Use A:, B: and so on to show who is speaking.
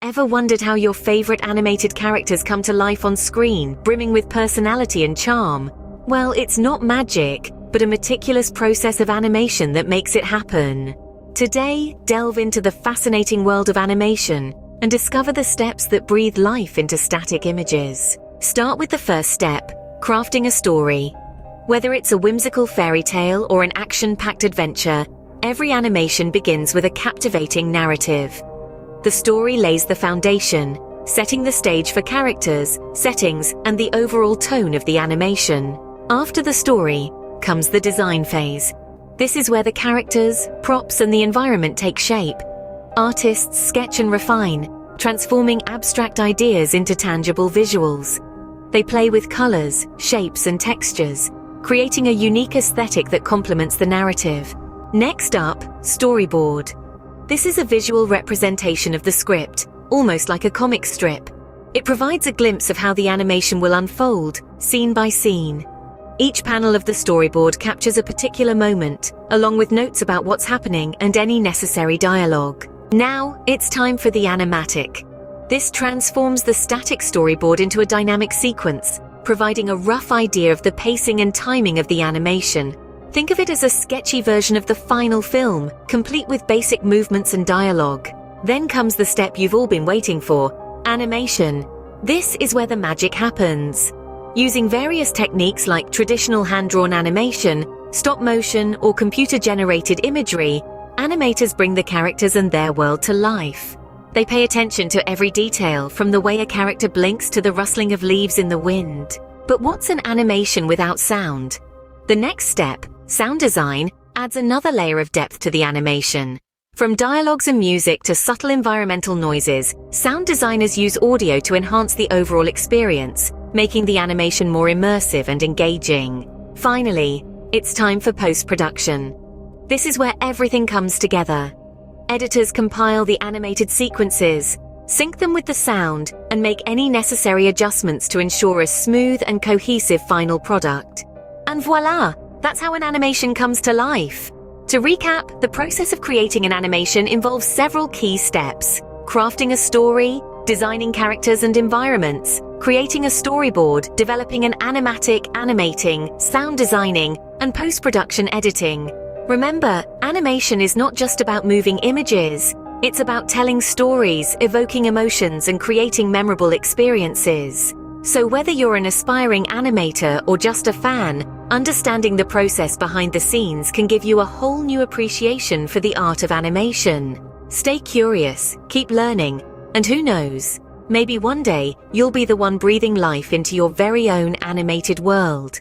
A: Ever wondered how your favorite animated characters come to life on screen, brimming with personality and charm? Well, it's not magic, but a meticulous process of animation that makes it happen. Today, delve into the fascinating world of animation and discover the steps that breathe life into static images. Start with the first step, crafting a story. Whether it's a whimsical fairy tale or an action-packed adventure, every animation begins with a captivating narrative. The story lays the foundation, setting the stage for characters, settings, and the overall tone of the animation. After the story comes the design phase. This is where the characters, props, and the environment take shape. Artists sketch and refine, transforming abstract ideas into tangible visuals. They play with colors, shapes, and textures, creating a unique aesthetic that complements the narrative. Next up, storyboard. This is a visual representation of the script, almost like a comic strip. It provides a glimpse of how the animation will unfold, scene by scene. Each panel of the storyboard captures a particular moment, along with notes about what's happening and any necessary dialogue. Now, it's time for the animatic. This transforms the static storyboard into a dynamic sequence, providing a rough idea of the pacing and timing of the animation. Think of it as a sketchy version of the final film, complete with basic movements and dialogue. Then comes the step you've all been waiting for, animation. This is where the magic happens. Using various techniques like traditional hand-drawn animation, stop motion, or computer-generated imagery, animators bring the characters and their world to life. They pay attention to every detail, from the way a character blinks to the rustling of leaves in the wind. But what's an animation without sound? The next step, sound design, adds another layer of depth to the animation. From dialogues and music to subtle environmental noises, sound designers use audio to enhance the overall experience, making the animation more immersive and engaging. Finally, it's time for post-production. This is where everything comes together. Editors compile the animated sequences, sync them with the sound, and make any necessary adjustments to ensure a smooth and cohesive final product. And voila! That's how an animation comes to life. To recap, the process of creating an animation involves several key steps: crafting a story, designing characters and environments, creating a storyboard, developing an animatic, animating, sound designing, and post-production editing. Remember, animation is not just about moving images. It's about telling stories, evoking emotions, and creating memorable experiences. So whether you're an aspiring animator or just a fan, understanding the process behind the scenes can give you a whole new appreciation for the art of animation. Stay curious, keep learning, and who knows, maybe one day you'll be the one breathing life into your very own animated world.